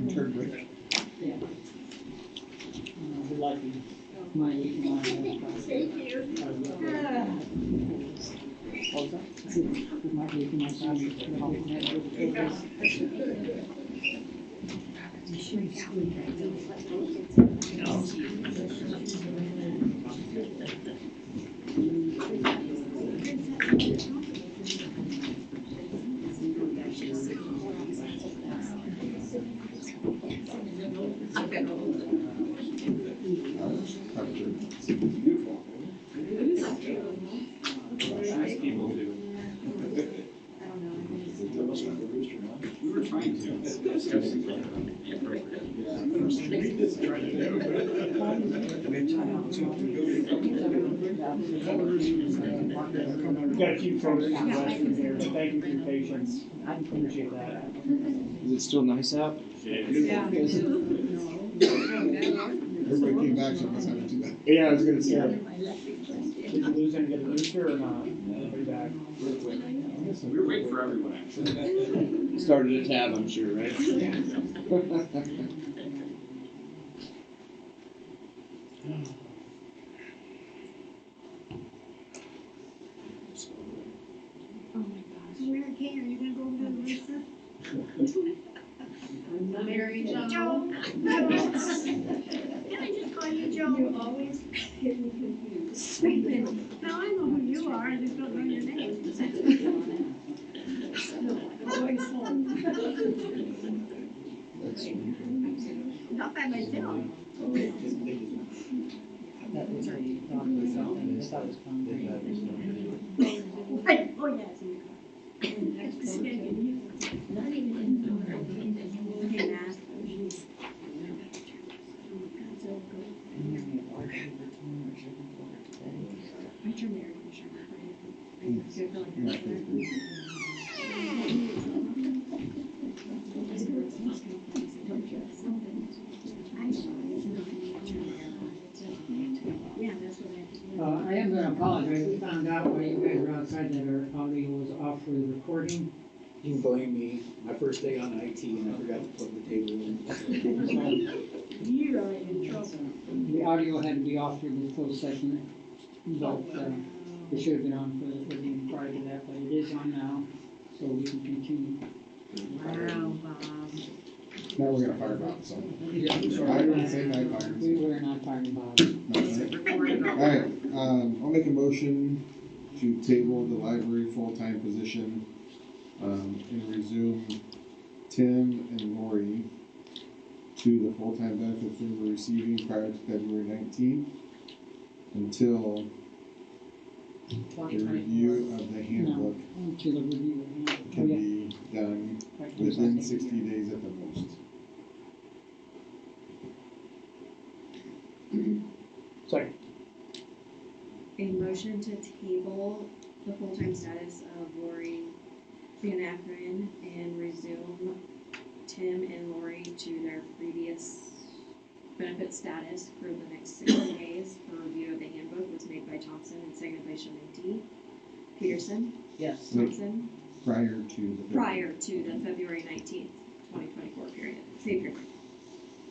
Intern break. Yeah. Be lucky. My Thank you. Beautiful. Nice people too. We were trying to. We've got a few photos and questions here, but thank you for your patience. I appreciate that. Is it still nice out? Yeah. Everybody came back, so I must have too bad. Yeah, I was gonna say. Did you lose and get a booster or not? Everybody back. We were waiting for everyone actually. Started a tab, I'm sure, right? Mary Kay, are you gonna go over to Lisa? Mary Jo. Joe. Can I just call you Joe? You always get me confused. Now I know who you are, I just don't know your name. Always home. That's sweet. Not by myself. That was a doctor something, I thought it was fun. Oh, yes. Hey, Matt. I turned the air conditioner Yeah, that's what I am gonna apologize, we found out while you guys were outside that our audio was off for the recording. You can blame me. My first day on IT and I forgot to plug the table in. You are in trouble. The audio had to be off for the full session, but, it should have been on for the meeting prior to that, but it is on now, so we can continue. Wow, Bob. Now we're gonna fire Bob, so. I didn't say I fired We him. were not firing Bob. Alright, I'll make a motion to table the library full-time position, and resume Tim and Lori to the full-time benefits they were receiving prior to February 19th until the review of the handbook To the review. can be done within 60 days at the most. Sorry. A motion to table the full-time status of Lori Van Akron and resume Tim and Lori to their previous benefit status for the next 60 days for review of the handbook was made by Thompson and seconded by Shamenti. Peterson? Yes. Thompson? Prior to the. Prior to the February 19th, 2024 period. Same period.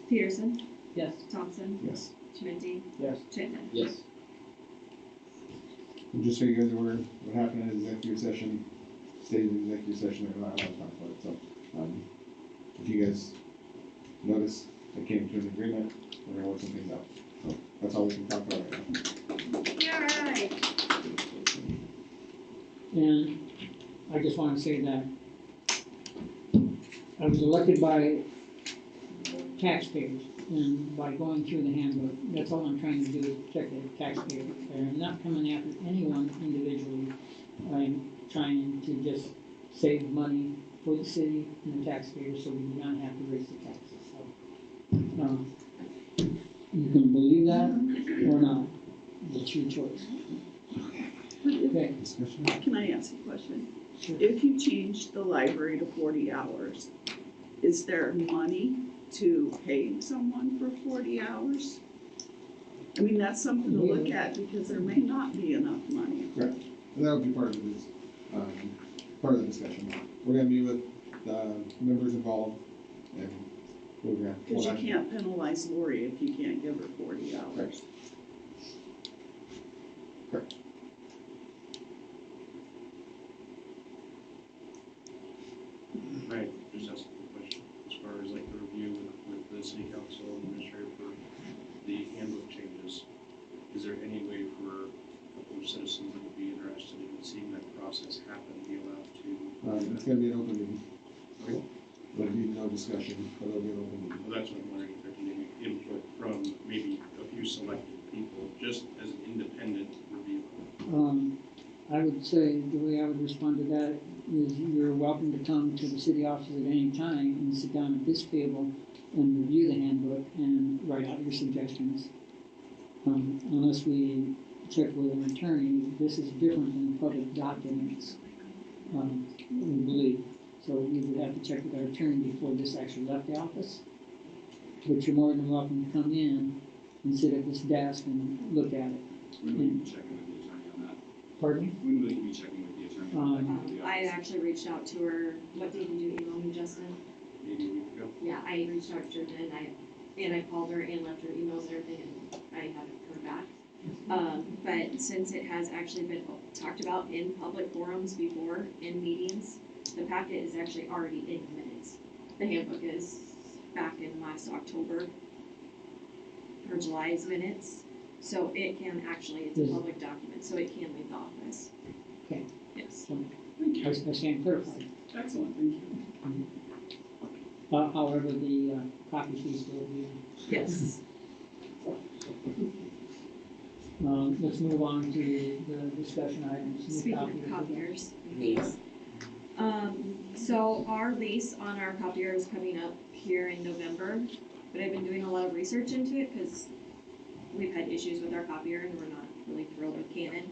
Peterson? Yes. Thompson? Yes. Shamenti? Yes. Chapman? Yes. And just so you guys are aware, what happened in executive session, stayed in executive session, they're not allowed to talk about it, so, if you guys notice, I came to an agreement, we're gonna work some things out. So, that's all we can talk about right now. Yeah, right. And I just want to say that I was elected by taxpayers, and by going through the handbook, that's all I'm trying to do is protect the taxpayers. I'm not coming after anyone individually. I'm trying to just save money for the city and the taxpayers so we do not have to raise the taxes. So, you can believe that or not. It's your choice. Okay. Discussion? Can I ask a question? Sure. If you change the library to 40 hours, is there money to pay someone for 40 hours? I mean, that's something to look at because there may not be enough money. Correct. And that would be part of the discussion. we're gonna meet with the members involved, and we're gonna. Cause you can't penalize Lori if you can't give her 40 hours. Correct. Right, just ask a question, as far as like the review with the city council and administrator for the handbook changes. Is there any way for a couple of citizens that would be interested in seeing that process happen, be allowed to? It's gonna be an open meeting. Okay. There'll be no discussion, but it'll be an open meeting. Well, that's what I'm wondering, if there can be any input from maybe a few selected people, just as an independent review. I would say the way I would respond to that is you're welcome to come to the city office at any time and sit down at this table and review the handbook and write out your suggestions. Unless we check with an attorney, this is different than public documents, we believe. So we would have to check with our attorney before this actually left the office. But you're more than welcome to come in and sit at this desk and look at it. When will you be checking with the attorney on that? Pardon me? When will you be checking with the attorney? on that? I actually reached out to her, what day did you email me, Justin? Maybe a week ago? Yeah, I reached out to her then, and I called her and left her emails and everything, and I haven't heard back. But since it has actually been talked about in public forums before, in meetings, the packet is actually already in the minutes. The handbook is back in last October, or July's minutes, so it can actually, it's a public document, so it can leave the office. Okay. Yes. I stand clarified. Excellent, thank you. However, the copy fees will be. Yes. Let's move on to the discussion items. New Speaking of copiers. copiers and fees. So our lease on our copier is coming up here in November, but I've been doing a lot of research into it because we've had issues with our copier and we're not really thrilled with Canon,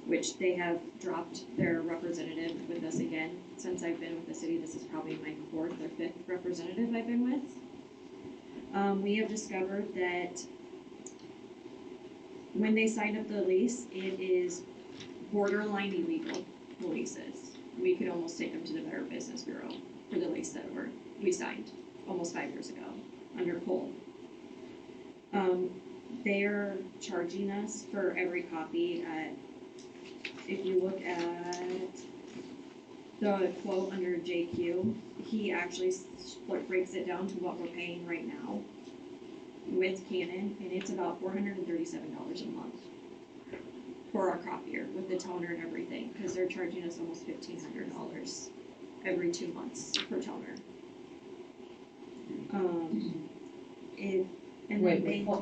which they have dropped their representative with us again. Since I've been with the city, this is probably my 4th or 5th representative I've been with. We have discovered that when they signed up the lease, it is borderline illegal, the leases. We could almost take them to the Better Business Bureau for the lease that we signed almost 5 years ago under Cole. They're charging us for every copy at, if you look at the quote under JQ, he actually breaks it down to what we're paying right now with Canon, and it's about $437 a month for our copier with the toner and everything, because they're charging us almost $1,500 every 2 months per toner.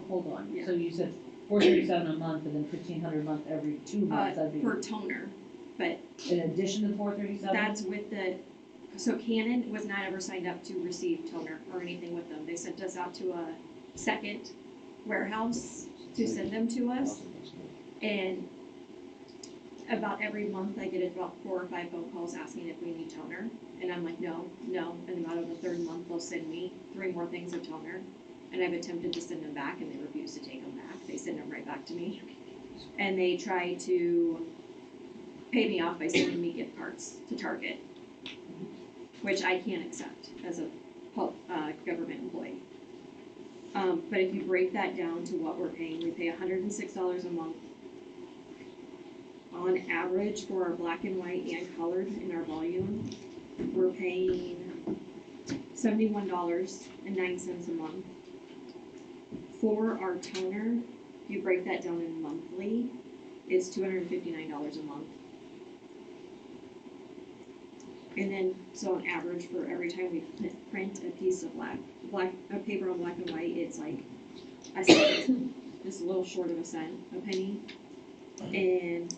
Hold on, Yeah. so you said $437 a month and then $1,500 a month every 2 months, that'd be per toner, but in addition to $437? that's with the, so Canon was not ever signed up to receive toner or anything with them. They sent us out to a second warehouse to send them to us. And about every month I get about 4 or 5 phone calls asking if we need toner. And I'm like, no. And about the 3rd month they'll send me 3 more things of toner. And I've attempted to send them back and they refuse to take them back. They send them right back to me. And they try to pay me off by sending me gift cards to Target, which I can't accept as a government employee. But if you break that down to what we're paying, we pay $106 a month on average for our black and white and colored in our volume. We're paying $71.09 a month. For our toner, if you break that down in monthly, it's $259 a month. And then, so on average, for every time we print a piece of a paper on black and white, it's like a cent, just a little short of a cent, a penny. And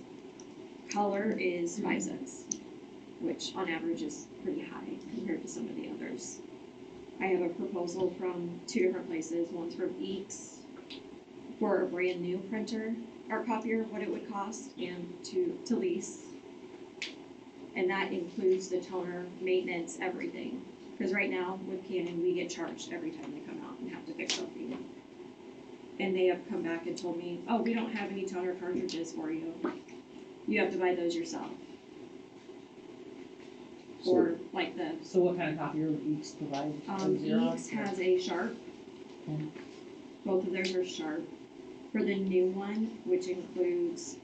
color is 5 cents, which on average is pretty high compared to some of the others. I have a proposal from 2 different places. One's from Eeks for a brand new printer or copier, what it would cost, and to lease. And that includes the toner, maintenance, everything. Because right now with Canon, we get charged every time they come out and have to fix something. And they have come back and told me, oh, we don't have any toner cartridges for you. You have to buy those yourself. for like the, So what kind of copier would Eeks provide? Xerox? Eeks has a Sharp. Okay. Both of theirs are Sharp. For the new one, which includes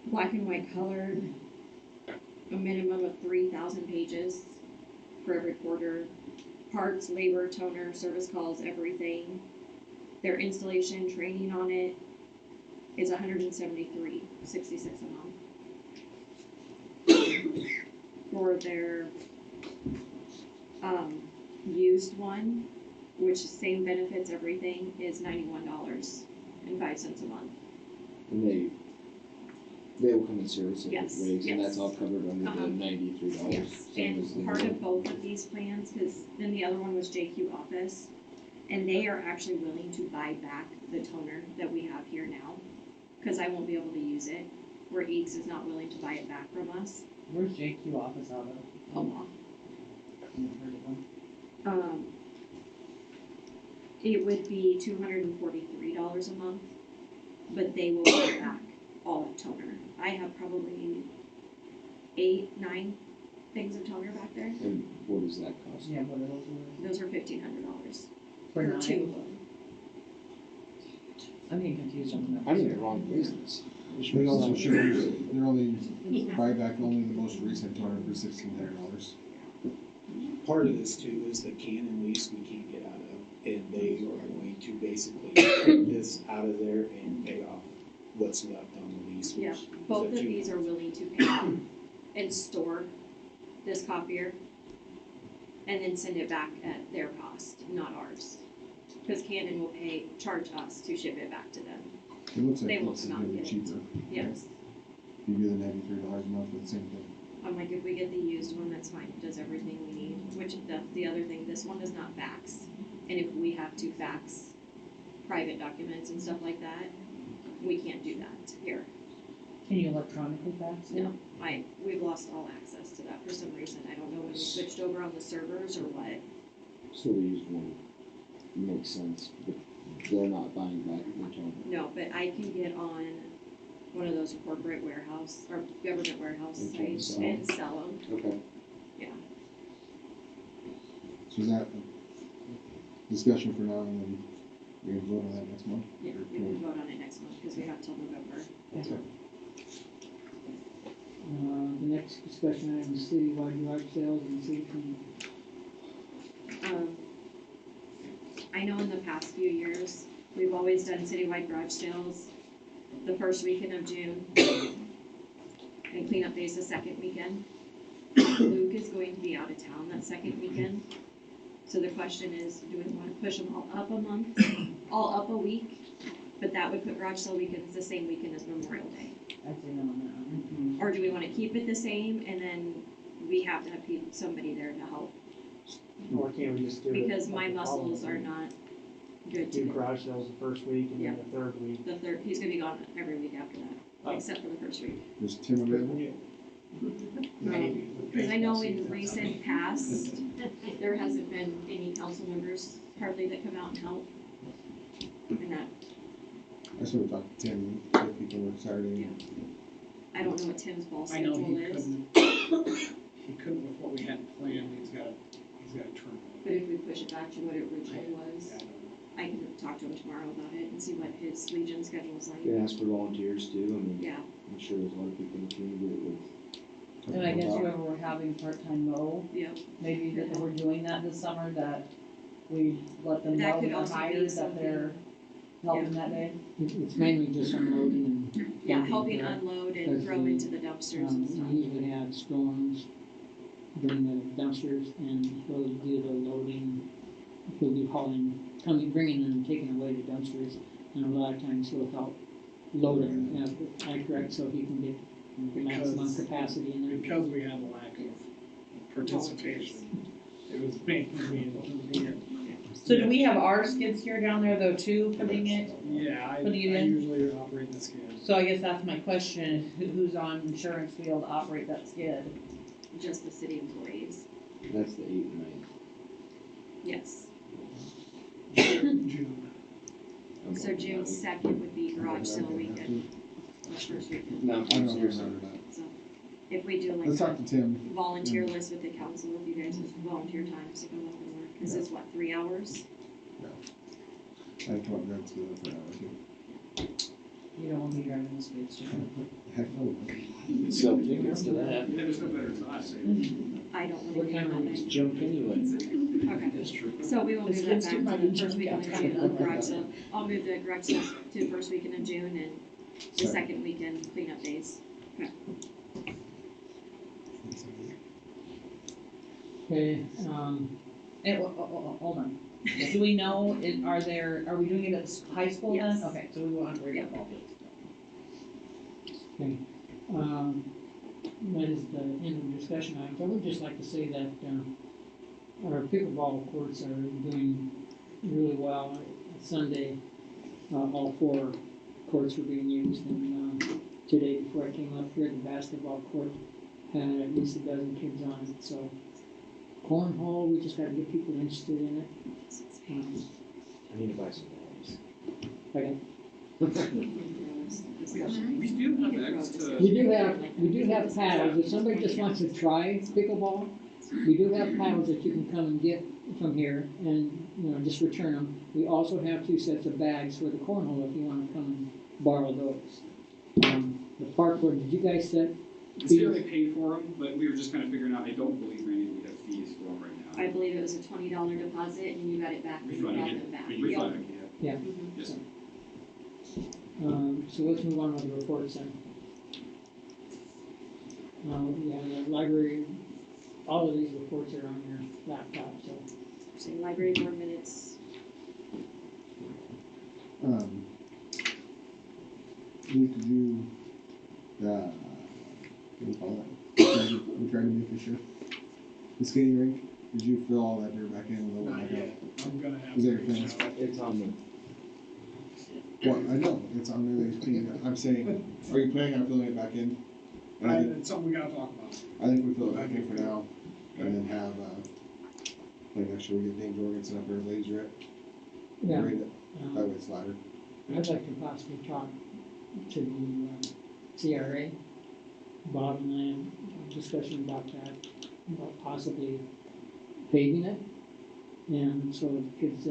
black and white colored, a minimum of 3,000 pages for every quarter, parts, labor, toner, service calls, everything. Their installation, training on it is $173.66 a month. For their used one, which is same benefits, everything, is $91.05 a month. And they will come and service it Yes, with rigs, and that's yes. all covered under Uh-huh. the $93. Yes, same as the and part new of both of these plans, because then the other one was JQ Office, and they are actually willing to buy back the toner that we have here now, because I won't be able to use it, where Eeks is not willing to buy it back from us. Where's JQ office out of? Omaha. Never heard of them. It would be $243 a month, but they will buy back all of toner. I have probably 8, 9 things of toner back there. And what does that cost? Yeah, what are those worth? Those are $1,500 For for 2 nine? of them. I'm getting confused on the numbers. I'm in the wrong business. They also show, they're only, buyback only the most recent toner for $1,600. Part of this too is the Canon lease we can't get out of, and they are going to basically take this out of there and pay off what's left on the lease. Yeah, which is both up of to- these are willing to pay and store this copier and then send it back at their cost, not ours. Because Canon will charge us to ship it back to them. It looks They like will it's come out gonna and be get it. cheaper. Yes, You do the $93 a month for the same thing. I'm like, if we get the used one, that's fine, it does everything we need, which the other thing, this one does not fax. And if we have to fax private documents and stuff like that, we can't do that here. Can you electronically fax it? No, we've lost all access to that for some reason, I don't know when we switched over on the servers or what. So the used one makes sense, but they're not buying back the toner. No, but I can get on one of those corporate warehouse or government warehouse Okay, sites sell 'em. and sell them, Okay. yeah. So is that discussion for now, and then we can vote on that next month? Yeah, we can vote on it next month because we have till November. The next discussion item is citywide garage sales and city cleaning. I know in the past few years, we've always done citywide garage sales the first weekend of June. And cleanup day is the second weekend. Luke is going to be out of town that second weekend. So the question is, do we wanna push them all up a month, all up a week? But that would put garage sale weekends the same weekend as Memorial Day. I'd say no on that one. Or do we wanna keep it the same and then we have to have somebody there to help? Or can't we just do it? Because like my the following muscles are week? not good Do to do. garage sales the first week and then the third week. The third, he's gonna be gone every week after that, Oh. except for the first week. Is Tim available? Because I know in recent past, there hasn't been any council members hardly that come out and help. And that, I sort of talked to Tim, if he can work Saturday. I don't know what Tim's ball I know schedule he is, couldn't with what we had planned, he's got a turn. but if we push it back to what it originally was, I don't know. I can talk to him tomorrow about it and see what his Legion schedule is like. You can ask for volunteers too, I mean, Yeah, I'm sure there's a lot of people in the community that would. And I guess whoever we're having part-time mow, yep. maybe that we're doing that this summer, that we let them That know could that they're also be hired, that something- they're helping that day. It's mainly just unloading and. Yeah, dumping helping there. unload and Because throw we, into the dumpsters and We stuff. usually have storms during the dumpsters and he'll do the loading, he'll be hauling, bringing and taking away the dumpsters. And a lot of times he'll help load them, correct, so he can get the maximum Because- capacity in there. Because we had a lack of participation, it was making me, So do we have our skid steer down there though too, putting it? yeah, I Putting it in? usually operate the skid. So I guess that's my question, who's on insurance to be able to operate that skid? Just the city employees, That's the 8th and 9th. yes. June. I'm So open June that week. 2nd would be garage sale weekend, the first weekend, No, I don't I'm know if serious. I'm under that. so. if we do like Let's talk a to Tim. volunteer list with the council, if you guys have volunteer times to come up and work, this is what, 3 hours? I come up next to for an hour too. You don't want me driving the speed too. Heck no. So, tickets to that, There's no better time. I don't What want to time do is that. jump anyway. Okay, That's true. so we will This move that kid's back too to funny. the first weekend of June of garage sale. I'll move the garage sale to the first weekend of June and the second weekend cleanup days. Okay, Hold on. Do we know, are we doing it at high school then? Yes. Okay, so we won't have to worry about ball fields. okay, that is the end of the discussion items. I would just like to say that, our pickleball courts are doing really well. Sunday, all 4 courts were being used, and, today, before I came up here, the basketball court had at least a dozen kids on it, so. Cornhole, we just gotta get people interested in it. I need to buy some balls. Okay. We do have extra. We do have paddles, if somebody just wants to try pickleball, we do have paddles that you can come and get from here and, just return them. We also have 2 sets of bags for the cornhole if you wanna come and borrow those. The parkour, did you guys set? It's fairly paid for them, but we were just kind of figuring out, I don't believe, Randy, we have fees for them right now. I believe it was a $20 deposit and you got it back when you Refunded got it. them back. We refunded, Yeah. Mhm. yes. So let's move on with the reports then. Yeah, the library, all of these reports are on your laptop, so. So library board minutes, Need to do, what do you call that? We're trying to make sure. The skating rink, did you fill all that dirt back in and load it Not back yet, I'm gonna have. Is that your to plan? reach out. It's on the, Well, I know, it's on there, that he's cleaning it. I'm saying, are you planning on filling it back in? And I think, It's something we gotta talk about. I think we fill it back in for now, and then have, make sure we get Dave Jorgensen up there, laser it, Yeah. grade it, that Um, way it's flatter. I'd like to possibly talk to the CRA, Bob and I had a discussion about that, about possibly paving it. And so the kids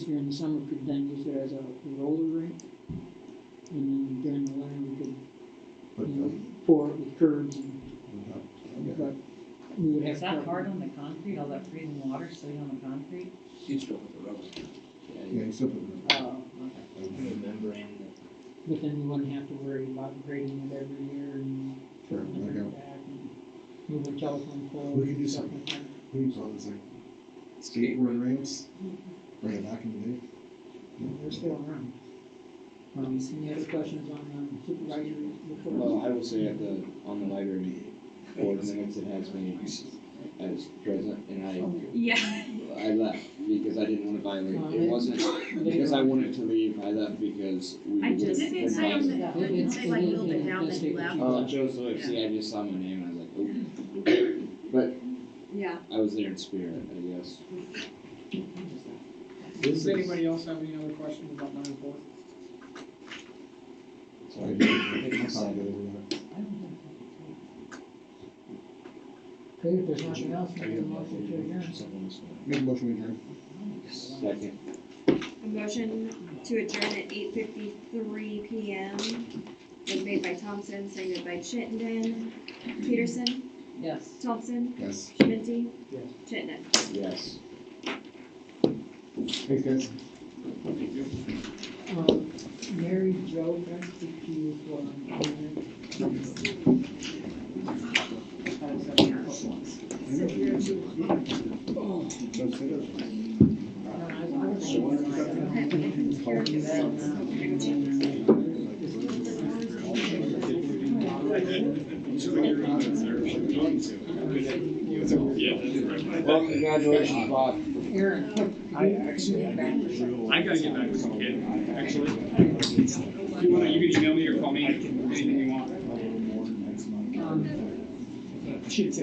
during the summer could then use it as a roller rink. And then during the winter, we could, But, pour it with curbs and, okay. but we would have Is to. that hard on the concrete, all that freezing water sitting on the concrete? You still put the rubber. Yeah, you still put it in. Oh, okay. the membrane. But then you wouldn't have to worry about grading it every year and Sure, putting like, it back and moving telephone poles We could do and stuff something. like that. What do you call this, like, skateboard ramps, bring it back in the day? They're still around. Any other questions on supervisory report? Well, I will say on the library board minutes, it has me as present, and yeah. I left because I didn't want to violate. It wasn't because I wanted to leave, I left because we. I just- Didn't it say on the, didn't it say like a little bit down that you left? Oh, Joe's Live, see, I just saw my name, and I was like, oh. But Yeah. I was there in spirit, I guess. Does anybody else have any other questions about my report? So I I'll did. probably get over that. Okay, if there's nothing else, we need a motion to adjourn. Make a motion, we adjourn. Second. A motion to adjourn at 8:53 PM was made by Thompson, seconded by Chittenden. Peterson, Yes. Thompson, Yes. Schmidt, Yes. Chittenden. Yes. Thanks, guys. Mary Jo, can I speak to you for a minute? Well, congratulations, Bob. Aaron. I actually, I gotta get back with some kid, actually. If you wanna, you can email me or call me, anything you want. Should say